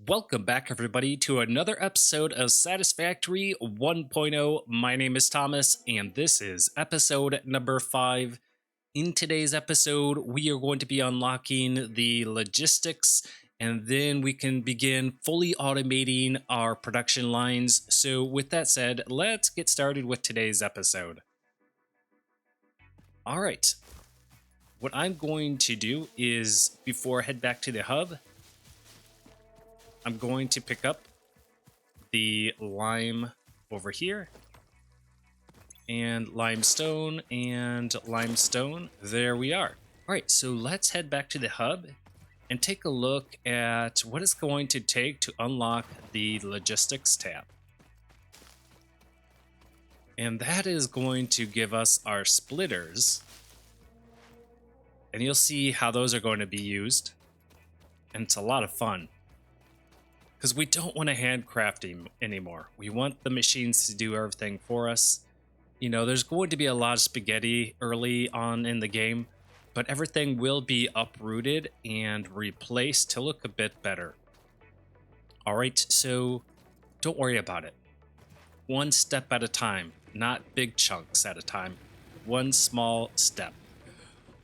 Welcome back, everybody, to another episode of Satisfactory 1.0. My name is Thomas, and this is episode number 5. In today's episode, we are going to be unlocking the logistics, and then we can begin fully automating our production lines. So, with that said, let's get started with today's episode. All right. What I'm going to do is, before I head back to the hub, I'm going to pick up the lime over here and limestone and limestone. There we are. All right, so let's head back to the hub and take a look at what it's going to take to unlock the logistics tab. And that is going to give us our splitters. And you'll see how those are going to be used. And it's a lot of fun, because we don't want to handcraft anymore. We want the machines to do everything for us. You know, there's going to be a lot of spaghetti early on in the game, but everything will be uprooted and replaced to look a bit better. All right, so don't worry about it. One step at a time, not big chunks at a time. One small step.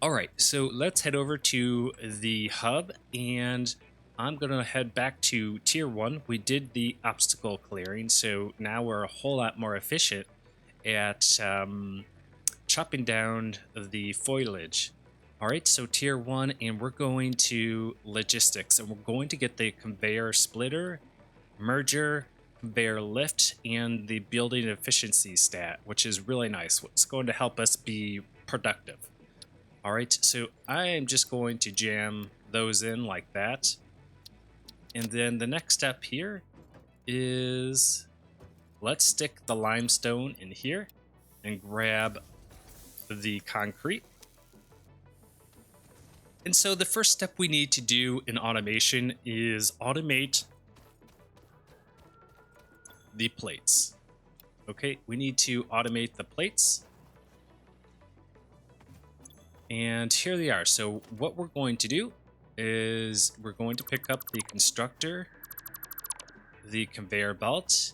All right, so let's head over to the hub, and I'm going to head back to tier 1. We did the obstacle clearing, so now we're a whole lot more efficient at chopping down the foliage. All right, so tier 1, and we're going to logistics, and we're going to get the conveyor splitter, merger, conveyor lift, and the building efficiency stat, which is really nice. It's going to help us be productive. All right, so I am just going to jam those in like that. And then the next step here is, let's stick the limestone in here and grab the concrete. And so the first step we need to do in automation is automate the plates. Okay, we need to automate the plates. And here they are. So what we're going to do is we're going to pick up the constructor, the conveyor belt,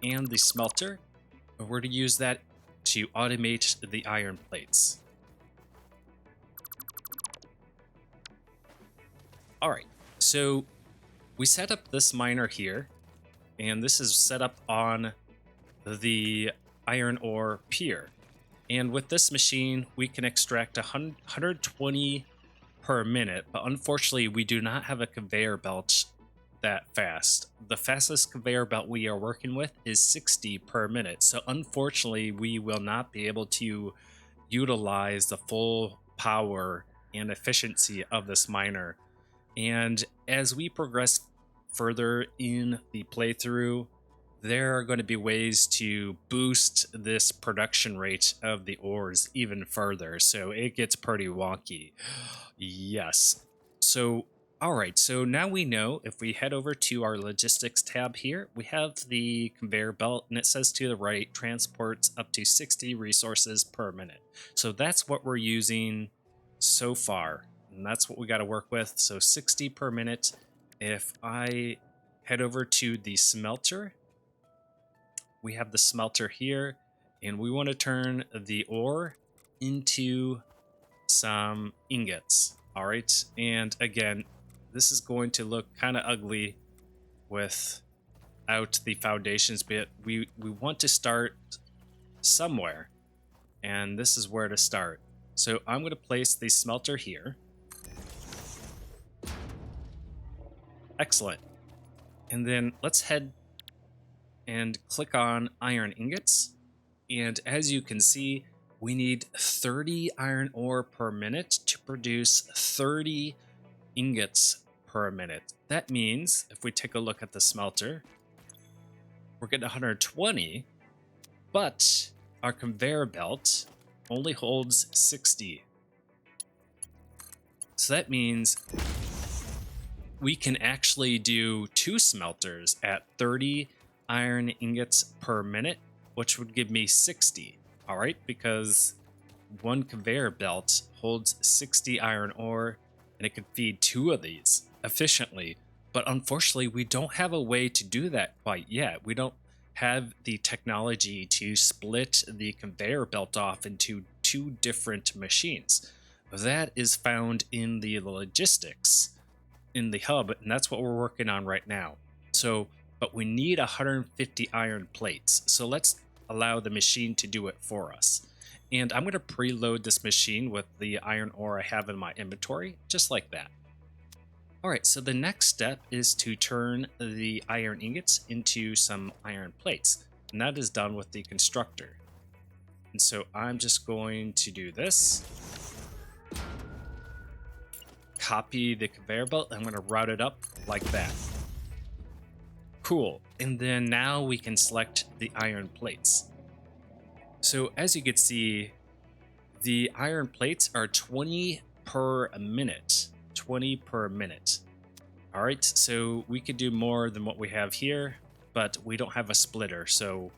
and the smelter. And we're going to use that to automate the iron plates. All right, so we set up this miner here, and this is set up on the iron ore pier. And with this machine, we can extract 120 per minute, but unfortunately, we do not have a conveyor belt that fast. The fastest conveyor belt we are working with is 60 per minute. So unfortunately, we will not be able to utilize the full power and efficiency of this miner. And as we progress further in the playthrough, there are going to be ways to boost this production rate of the ores even further. So it gets pretty wonky. Yes. So, all right. So now we know, if we head over to our logistics tab here, we have the conveyor belt, and it says to the right, transports up to 60 resources per minute. So that's what we're using so far. And that's what we got to work with. So 60 per minute. If I head over to the smelter, we have the smelter here, and we want to turn the ore into some ingots. All right, and again, this is going to look kind of ugly without the foundations, but we want to start somewhere, and this is where to start. So I'm going to place the smelter here. Excellent. And then let's head and click on iron ingots. And as you can see, we need 30 iron ore per minute to produce 30 ingots per minute. That means if we take a look at the smelter, we're getting 120, but our conveyor belt only holds 60. So that means we can actually do 2 smelters at 30 iron ingots per minute, which would give me 60. All right, because one conveyor belt holds 60 iron ore, and it could feed 2 of these efficiently. But unfortunately, we don't have a way to do that quite yet. We don't have the technology to split the conveyor belt off into two different machines. That is found in the logistics in the hub, and that's what we're working on right now. So, but we need 150 iron plates. So let's allow the machine to do it for us. And I'm going to preload this machine with the iron ore I have in my inventory, just like that. All right, so the next step is to turn the iron ingots into some iron plates, and that is done with the constructor. And so I'm just going to do this. Copy the conveyor belt. I'm going to route it up like that. Cool. And then now we can select the iron plates. So as you can see, the iron plates are 20 per minute. 20 per minute. All right, so we could do more than what we have here, but we don't have a splitter, so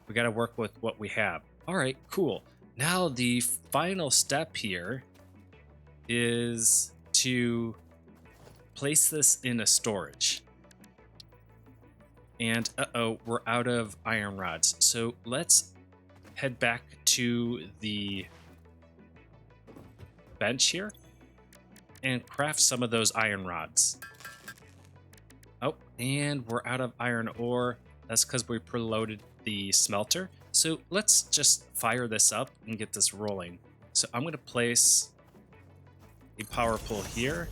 we got to work with what we have. All right, cool. Now the final step here is to place this in a storage. And we're out of iron rods. So let's head back to the bench here and craft some of those iron rods. Oh, and we're out of iron ore. That's because we preloaded the smelter. So let's just fire this up and get this rolling. So I'm going to place a power pole here.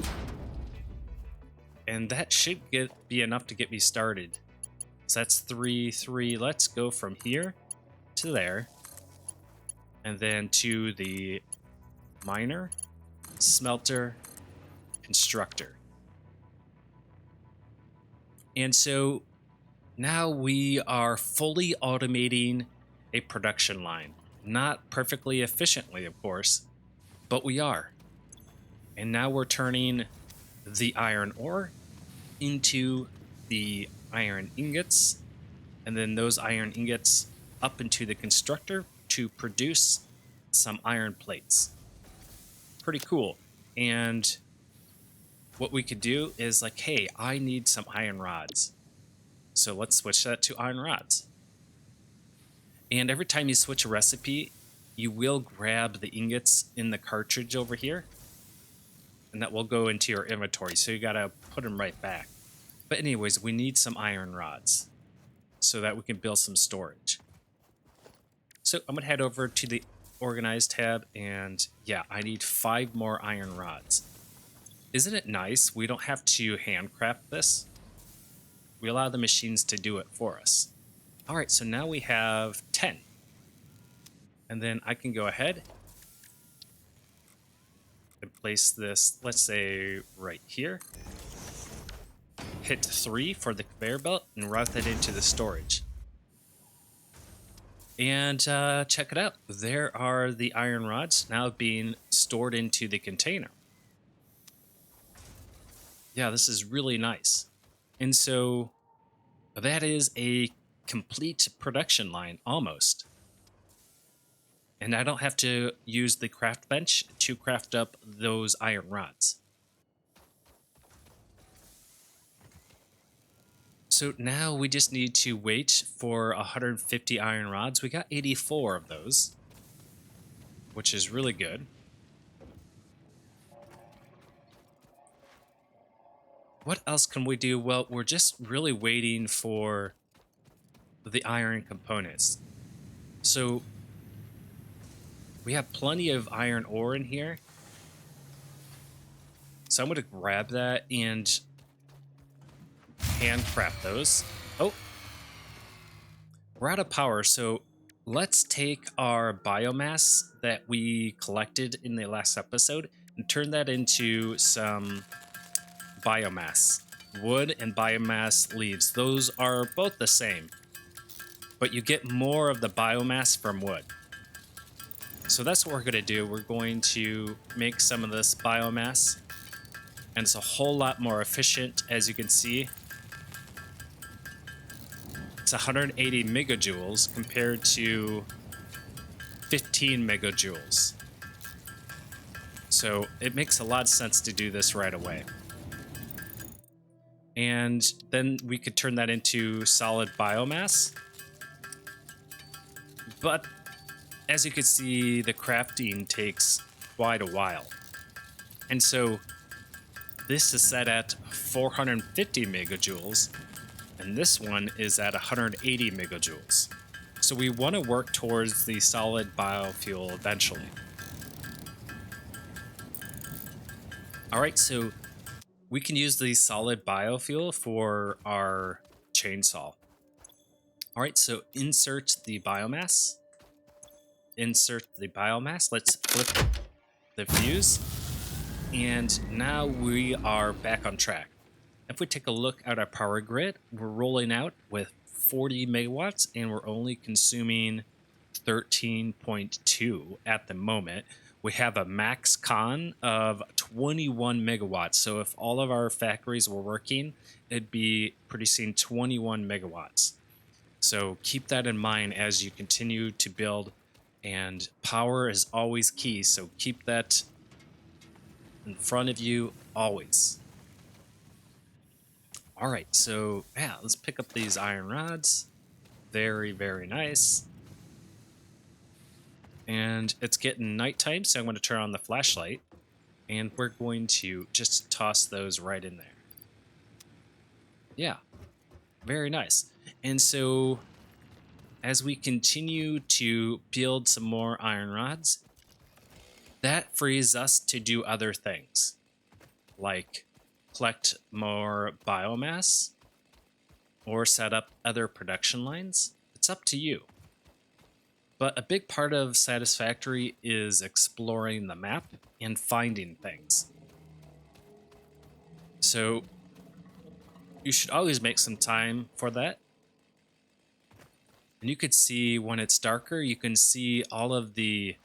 And that should be enough to get me started. So that's 3, 3. Let's go from here to there. And then to the miner, smelter, constructor. And so now we are fully automating a production line. Not perfectly efficiently, of course, but we are. And now we're turning the iron ore into the iron ingots, and then those iron ingots up into the constructor to produce some iron plates. Pretty cool. And what we could do is like, hey, I need some iron rods. So let's switch that to iron rods. And every time you switch a recipe, you will grab the ingots in the cartridge over here, and that will go into your inventory. So you gotta put them right back. But anyways, we need some iron rods so that we can build some storage. So I'm gonna head over to the organized tab, and yeah, I need 5 more iron rods. Isn't it nice? We don't have to handcraft this. We allow the machines to do it for us. All right, so now we have 10. And then I can go ahead and place this, let's say, right here. Hit 3 for the conveyor belt and route that into the storage. And check it out. There are the iron rods now being stored into the container. Yeah, this is really nice. And so that is a complete production line, almost. And I don't have to use the craft bench to craft up those iron rods. So now we just need to wait for 150 iron rods. We got 84 of those, which is really good. What else can we do? Well, we're just really waiting for the iron components. So we have plenty of iron ore in here. So I'm going to grab that and handcraft those. Oh, we're out of power. So let's take our biomass that we collected in the last episode and turn that into some biomass. Wood and biomass leaves. Those are both the same, but you get more of the biomass from wood. So that's what we're going to do. We're going to make some of this biomass, and it's a whole lot more efficient. As you can see, it's 180 megajoules compared to 15 megajoules. So it makes a lot of sense to do this right away. And then we could turn that into solid biomass. But as you can see, the crafting takes quite a while. And so this is set at 450 megajoules, and this one is at 180 megajoules. So we want to work towards the solid biofuel eventually. All right, so we can use the solid biofuel for our chainsaw. All right, so insert the biomass. Insert the biomass. Let's flip the fuse. And now we are back on track. If we take a look at our power grid, we're rolling out with 40 megawatts and we're only consuming 13.2 at the moment. We have a max con of 21 megawatts. So if all of our factories were working, it'd be producing 21 megawatts. So keep that in mind as you continue to build, and power is always key. So keep that in front of you always. All right, so yeah, let's pick up these iron rods. Very, very nice. And it's getting nighttime, so I'm going to turn on the flashlight, and we're going to just toss those right in there. Yeah, very nice. And so as we continue to build some more iron rods, that frees us to do other things, like collect more biomass or set up other production lines. It's up to you. But a big part of Satisfactory is exploring the map and finding things. So you should always make some time for that. And you could see when it's darker, you can see all of the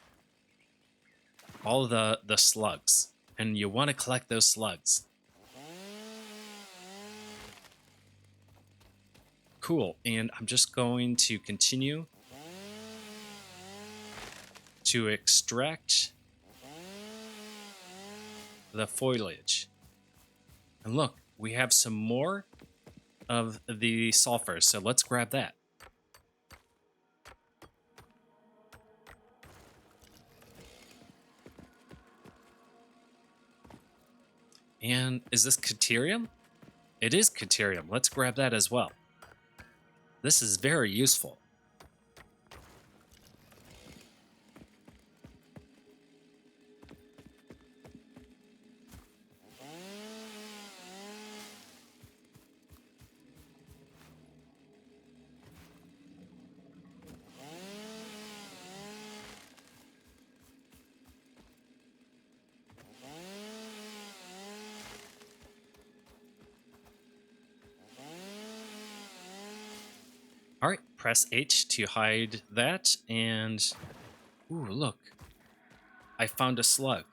slugs, and you want to collect those slugs. Cool, and I'm just going to continue to extract the foliage. And look, we have some more of the sulfur, so let's grab that. And is this Caterium? It is Caterium. Let's grab that as well. This is very useful. All right, press H to hide that, and ooh, look, I found a slug.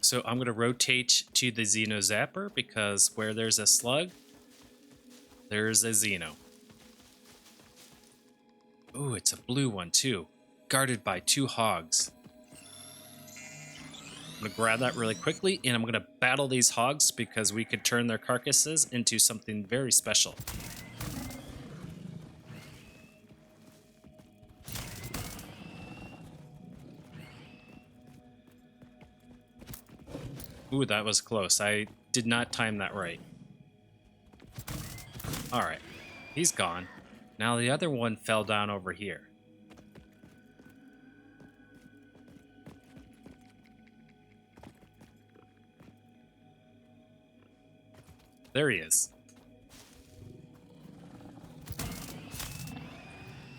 So I'm going to rotate to the Xeno Zapper, because where there's a slug, there's a Xeno. Ooh, it's a blue one too, guarded by 2 hogs. I'm going to grab that really quickly, and I'm going to battle these hogs because we could turn their carcasses into something very special. Ooh, that was close. I did not time that right. All right, he's gone. Now the other one fell down over here. There he is.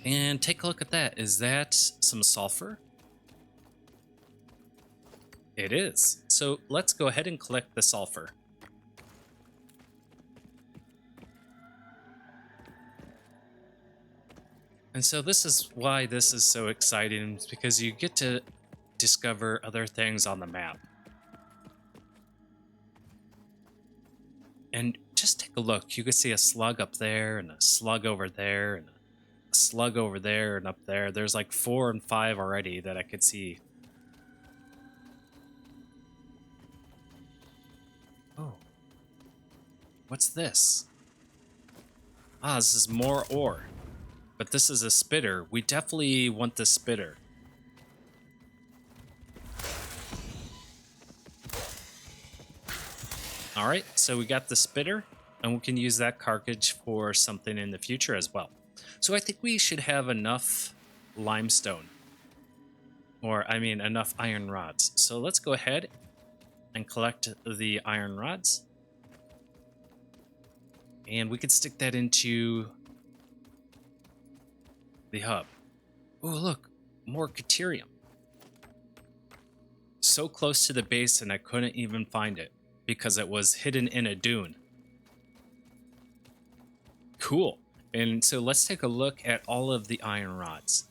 And take a look at that. Is that some sulfur? It is. So let's go ahead and collect the sulfur. And so this is why this is so exciting, because you get to discover other things on the map. And just take a look. You can see a slug up there, and a slug over there, and a slug over there, and up there. There's like 4 and 5 already that I could see. Oh. What's this? Ah, this is more ore. But this is a spitter. We definitely want the spitter. All right, so we got the spitter, and we can use that cartridge for something in the future as well. So I think we should have enough limestone, or I mean enough iron rods. So let's go ahead and collect the iron rods. And we could stick that into the hub. Oh, look, more Caterium. So close to the base and I couldn't even find it because it was hidden in a dune. Cool. And so let's take a look at all of the iron rods.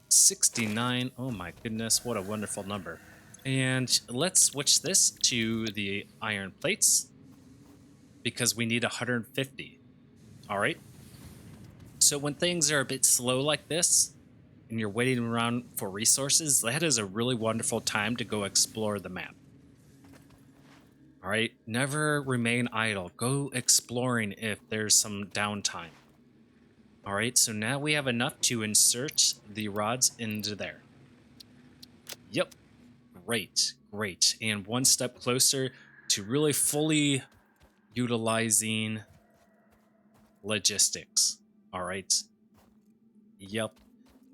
69. Oh my goodness, what a wonderful number. And let's switch this to the iron plates because we need 150. All right. So when things are a bit slow like this and you're waiting around for resources, that is a really wonderful time to go explore the map. All right, never remain idle. Go exploring if there's some downtime. All right, so now we have enough to insert the rods into there. Yep, great, great. And one step closer to really fully utilizing logistics. All right. Yep.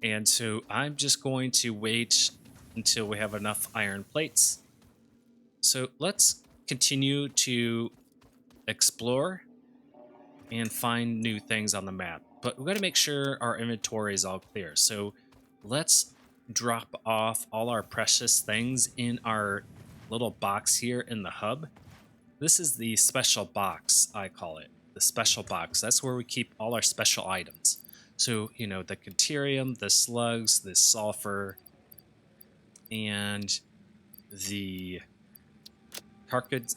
And so I'm just going to wait until we have enough iron plates. So let's continue to explore and find new things on the map. But we've got to make sure our inventory is all clear. So let's drop off all our precious things in our little box here in the hub. This is the special box, I call it. The special box. That's where we keep all our special items. So, you know, the Caterium, the slugs, the sulfur, and the carcad.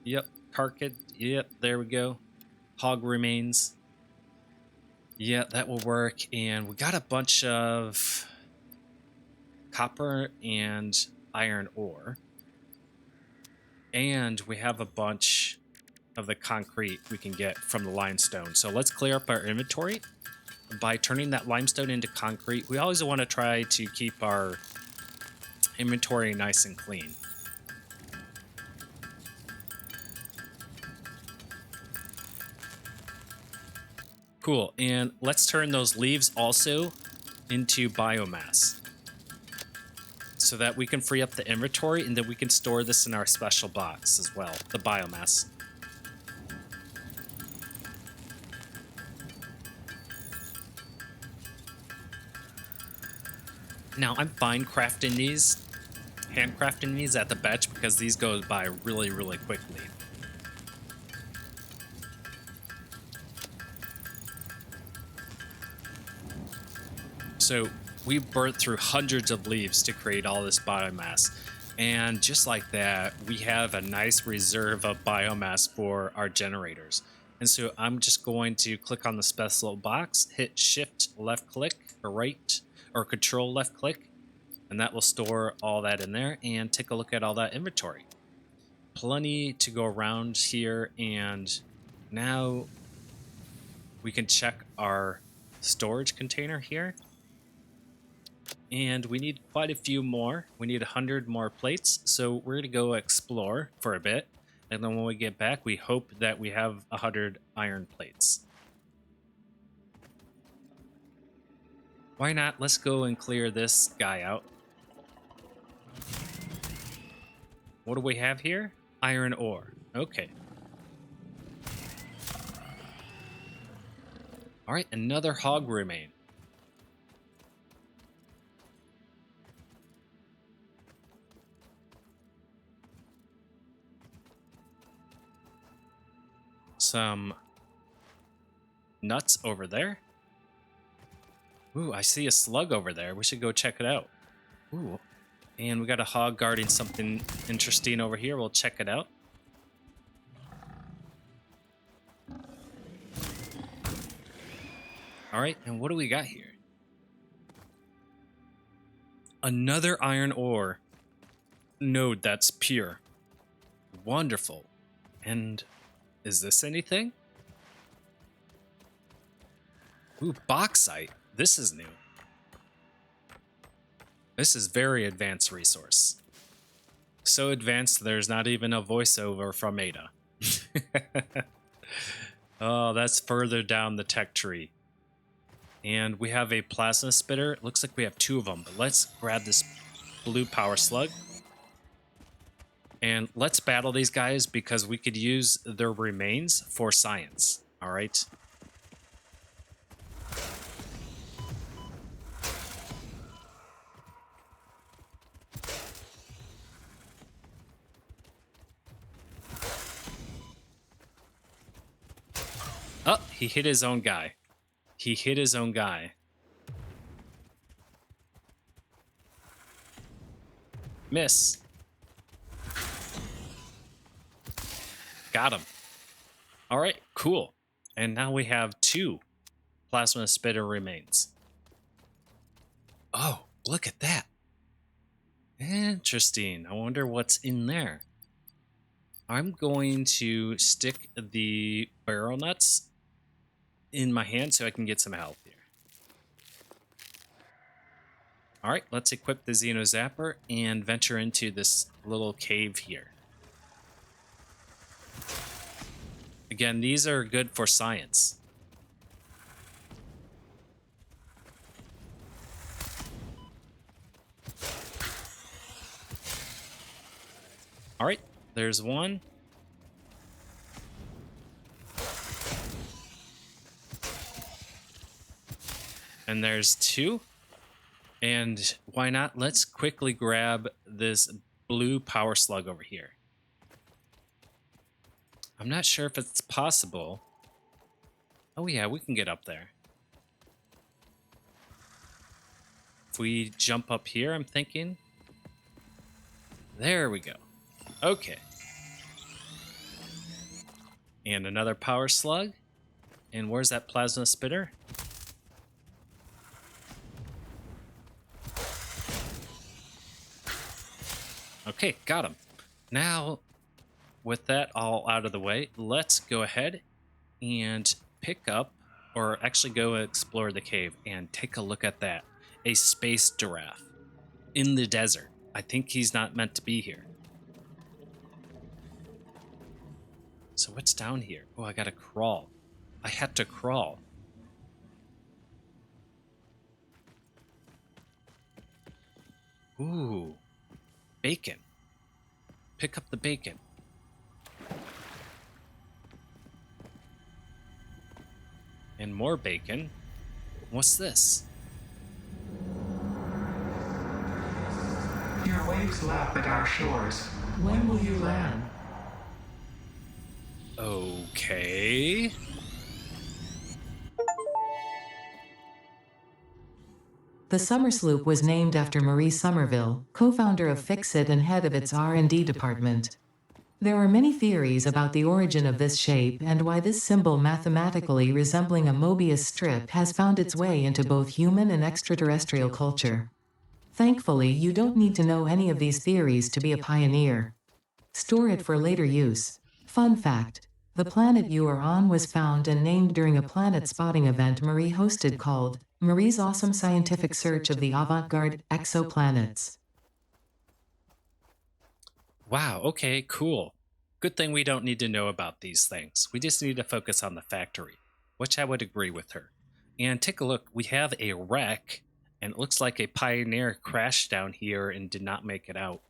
Yep, carcad. Yep, there we go. Hog remains. Yeah, that will work. And we got a bunch of copper and iron ore. And we have a bunch of the concrete we can get from the limestone. So let's clear up our inventory. By turning that limestone into concrete, we always want to try to keep our inventory nice and clean. Cool, and let's turn those leaves also into biomass so that we can free up the inventory and then we can store this in our special box as well, the biomass. Now, I'm fine crafting these, handcrafting these at the bench because these go by really, really quickly. So we burnt through hundreds of leaves to create all this biomass. And just like that, we have a nice reserve of biomass for our generators. And so I'm just going to click on the special box, hit shift left click or right or control left click, and that will store all that in there and take a look at all that inventory. Plenty to go around here, and now we can check our storage container here. And we need quite a few more. We need 100 more plates, so we're gonna go explore for a bit, and then when we get back, we hope that we have 100 iron plates. Why not? Let's go and clear this guy out. What do we have here? Iron ore. Okay. All right, another hog remain. Some nuts over there. Ooh, I see a slug over there. We should go check it out. Ooh, and we got a hog guarding something interesting over here. We'll check it out. All right, and what do we got here? Another iron ore node that's pure. Wonderful. And Is this anything? Ooh, bauxite. This is new. This is very advanced resource. So advanced there's not even a voiceover from Ada. Oh, that's further down the tech tree. And we have a plasma spitter. It looks like we have 2 of them, but let's grab this blue power slug. And let's battle these guys because we could use their remains for science. All right. Oh, he hit his own guy. He hit his own guy. Miss. Got him. All right, cool. And now we have 2 plasma spitter remains. Oh, look at that. Interesting. I wonder what's in there. I'm going to stick the barrel nuts in my hand so I can get some health here. All right, let's equip the Xeno Zapper and venture into this little cave here. Again, these are good for science. All right, there's one. And there's 2. And why not? Let's quickly grab this blue power slug over here. I'm not sure if it's possible. Oh yeah, we can get up there. If we jump up here, I'm thinking. There we go. Okay. And another power slug. And where's that plasma spitter? Okay, got him. Now, with that all out of the way, let's go ahead and pick up, or actually go explore the cave and take a look at that. A space giraffe in the desert. I think he's not meant to be here. So what's down here? Oh, I gotta crawl. I had to crawl. Ooh. Bacon. Pick up the bacon. And more bacon. What's this? Your waves lap at our shores. When will you land? Okay. The Summer Sloop was named after Marie Somerville, co-founder of Fixit and head of its R&D department. There are many theories about the origin of this shape and why this symbol mathematically resembling a Mobius strip has found its way into both human and extraterrestrial culture. Thankfully, you don't need to know any of these theories to be a pioneer. Store it for later use. Fun fact: the planet you are on was found and named during a planet spotting event Marie hosted called Marie's Awesome Scientific Search of the Avant-Garde Exoplanets. Wow, okay, cool. Good thing we don't need to know about these things. We just need to focus on the factory, which I would agree with her. And take a look, we have a wreck, and it looks like a Pioneer crashed down here and did not make it out.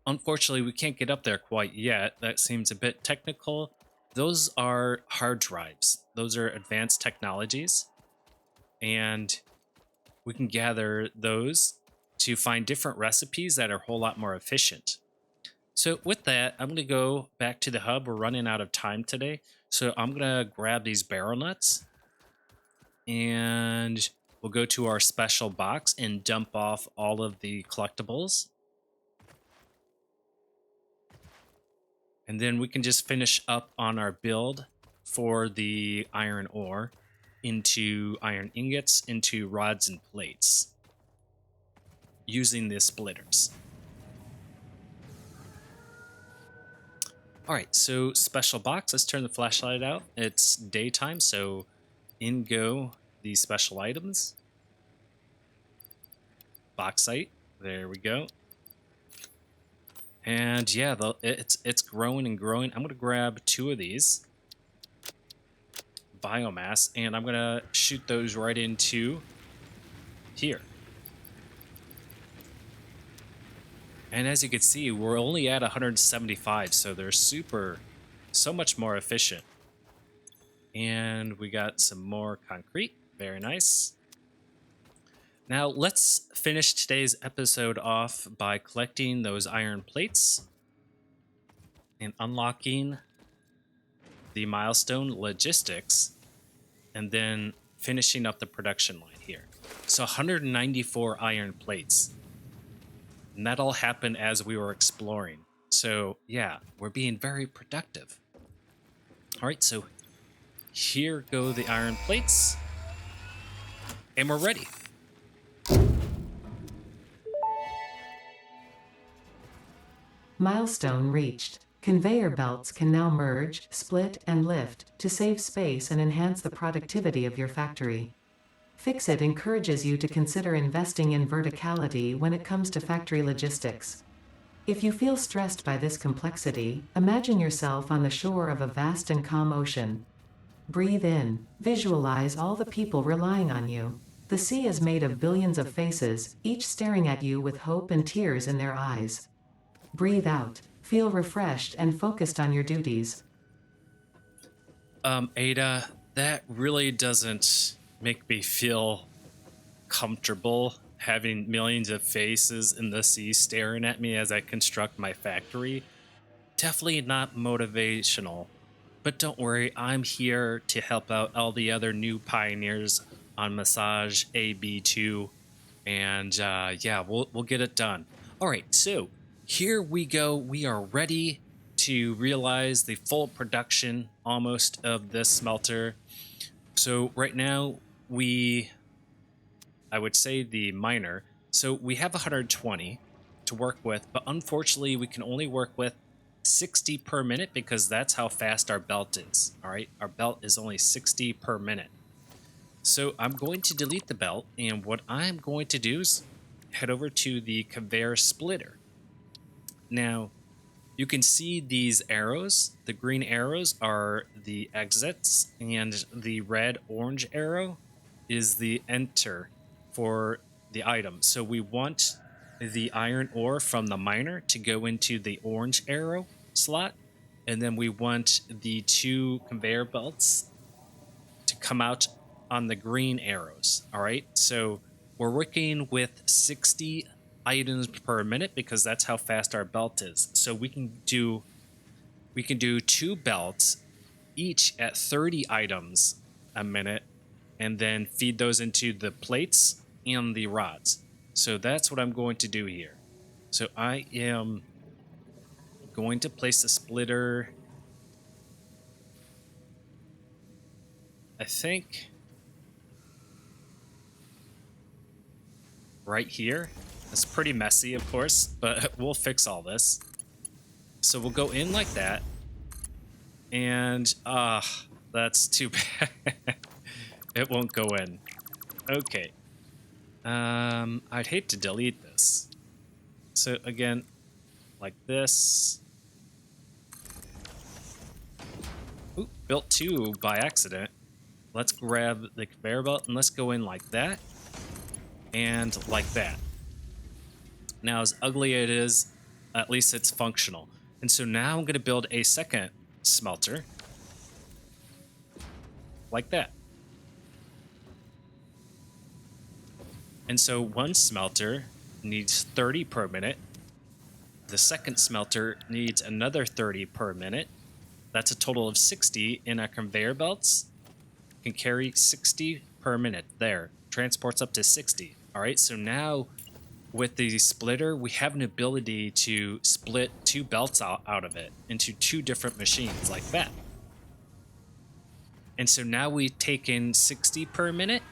Unfortunately, we can't get up there quite yet. That seems a bit technical. Those are hard drives. Those are advanced technologies. And we can gather those to find different recipes that are a whole lot more efficient. So with that, I'm going to go back to the hub. We're running out of time today. So I'm going to grab these barrel nuts and we'll go to our special box and dump off all of the collectibles. And then we can just finish up on our build for the iron ore into iron ingots, into rods and plates using the splitters. All right, so special box. Let's turn the flashlight out. It's daytime, so in go these special items. Bauxite. There we go. And yeah, it's growing and growing. I'm gonna grab 2 of these biomass, and I'm gonna shoot those right into here. And as you can see, we're only at 175, so they're so much more efficient. And we got some more concrete. Very nice. Now let's finish today's episode off by collecting those iron plates and unlocking the milestone logistics, and then finishing up the production line here. So 194 iron plates. And that all happened as we were exploring. So yeah, we're being very productive. All right, so here go the iron plates. And we're ready. Milestone reached. Conveyor belts can now merge, split, and lift to save space and enhance the productivity of your factory. Fixit encourages you to consider investing in verticality when it comes to factory logistics. If you feel stressed by this complexity, imagine yourself on the shore of a vast and calm ocean. Breathe in, visualize all the people relying on you. The sea is made of billions of faces, each staring at you with hope and tears in their eyes. Breathe out, feel refreshed and focused on your duties. Ada, that really doesn't make me feel comfortable having millions of faces in the sea staring at me as I construct my factory. Definitely not motivational. But don't worry, I'm here to help out all the other new pioneers on Massage AB2. And yeah, we'll get it done. All right, so here we go. We are ready to realize the full production almost of this smelter. So right now I would say the miner. So we have 120 to work with, but unfortunately we can only work with 60 per minute because that's how fast our belt is. All right, our belt is only 60 per minute. So I'm going to delete the belt, and what I'm going to do is head over to the conveyor splitter. Now, you can see these arrows. The green arrows are the exits, and the red-orange arrow is the enter for the item. So we want the iron ore from the miner to go into the orange arrow slot, and then we want the 2 conveyor belts to come out on the green arrows. All right, so we're working with 60 items per minute because that's how fast our belt is. So we can do 2 belts each at 30 items a minute, and then feed those into the plates and the rods. So that's what I'm going to do here. So I am going to place the splitter, I think, right here. It's pretty messy, of course, but we'll fix all this. So we'll go in like that. And, that's too bad. It won't go in. Okay. I'd hate to delete this. So again, like this. Oop, built 2 by accident. Let's grab the conveyor belt and let's go in like that. And like that. Now, as ugly as it is, at least it's functional. And so now I'm going to build a second smelter. Like that. And so one smelter needs 30 per minute. The second smelter needs another 30 per minute. That's a total of 60, and our conveyor belts can carry 60 per minute. There, transports up to 60. All right, so now with the splitter, we have an ability to split 2 belts out of it into 2 different machines like that. And so now we take in 60 per minute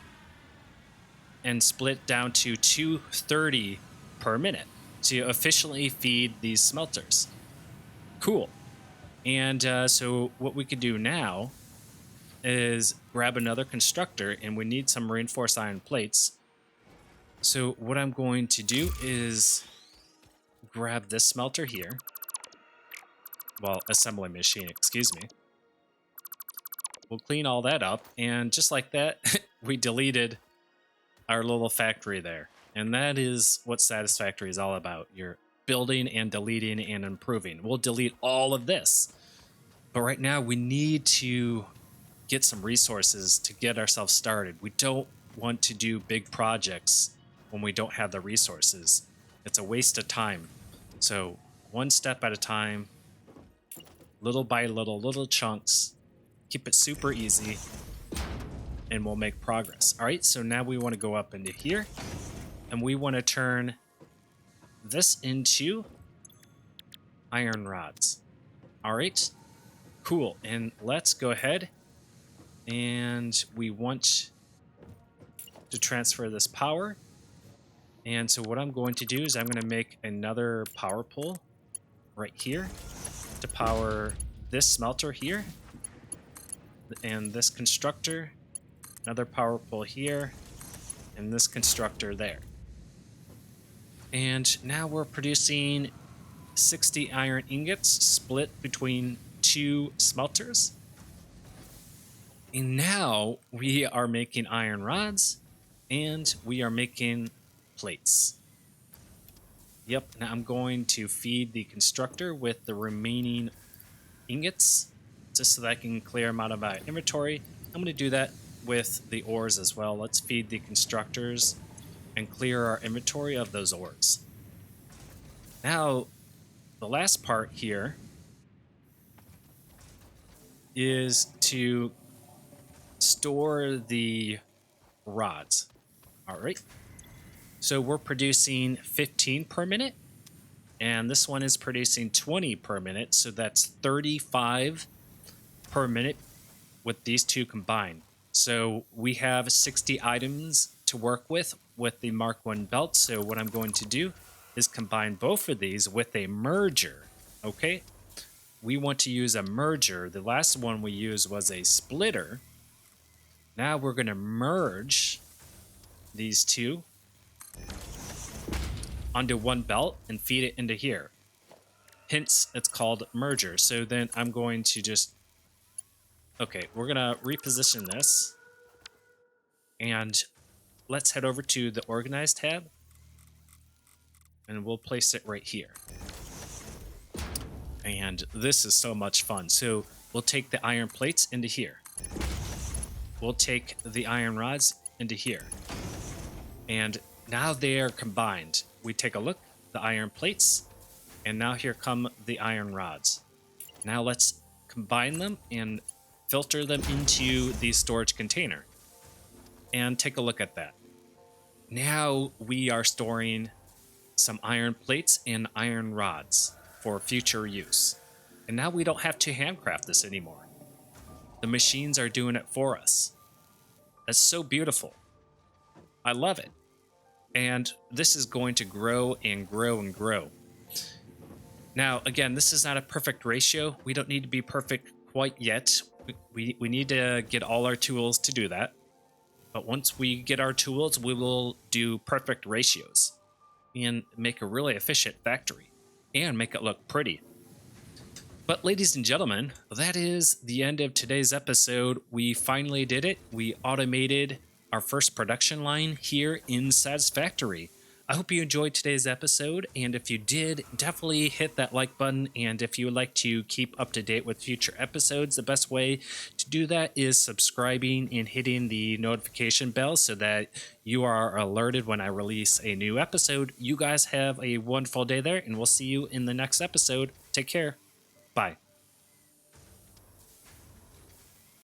and split down to 230 per minute to efficiently feed these smelters. Cool. And so what we could do now is grab another constructor, and we need some reinforced iron plates. So what I'm going to do is grab this smelter here. Well, assembly machine, excuse me. We'll clean all that up, and just like that, we deleted our little factory there. And that is what Satisfactory is all about. You're building and deleting and improving. We'll delete all of this. But right now, we need to get some resources to get ourselves started. We don't want to do big projects when we don't have the resources. It's a waste of time. So one step at a time, little by little, little chunks. Keep it super easy, and we'll make progress. All right, so now we want to go up into here, and we want to turn this into iron rods. All right, cool. And let's go ahead, and we want to transfer this power. And so what I'm going to do is I'm going to make another power pole right here to power this smelter here and this constructor, another power pole here, and this constructor there. And now we're producing 60 iron ingots split between 2 smelters. And now we are making iron rods, and we are making plates. Yep, now I'm going to feed the constructor with the remaining ingots, just so that I can clear them out of my inventory. I'm going to do that with the ores as well. Let's feed the constructors and clear our inventory of those ores. Now, the last part here is to store the rods. All right. So we're producing 15 per minute, and this one is producing 20 per minute. So that's 35 per minute with these two combined. So we have 60 items to work with the Mark I belt. So what I'm going to do is combine both of these with a merger. Okay, we want to use a merger. The last one we used was a splitter. Now we're going to merge these two onto one belt and feed it into here. Hence, it's called merger. So then I'm going to just, okay, we're going to reposition this, and let's head over to the Organize tab, and we'll place it right here. And this is so much fun. So we'll take the iron plates into here. We'll take the iron rods into here. And now they are combined. We take a look, the iron plates, and now here come the iron rods. Now let's combine them and filter them into the storage container. And take a look at that. Now we are storing some iron plates and iron rods for future use. And now we don't have to handcraft this anymore. The machines are doing it for us. That's so beautiful. I love it. And this is going to grow and grow and grow. Now, again, this is not a perfect ratio. We don't need to be perfect quite yet. We need to get all our tools to do that. But once we get our tools, we will do perfect ratios and make a really efficient factory and make it look pretty. But ladies and gentlemen, that is the end of today's episode. We finally did it. We automated our first production line here in Satisfactory. I hope you enjoyed today's episode, and if you did, definitely hit that like button. And if you would like to keep up to date with future episodes, the best way to do that is subscribing and hitting the notification bell so that you are alerted when I release a new episode. You guys have a wonderful day there, and we'll see you in the next episode. Take care. Bye.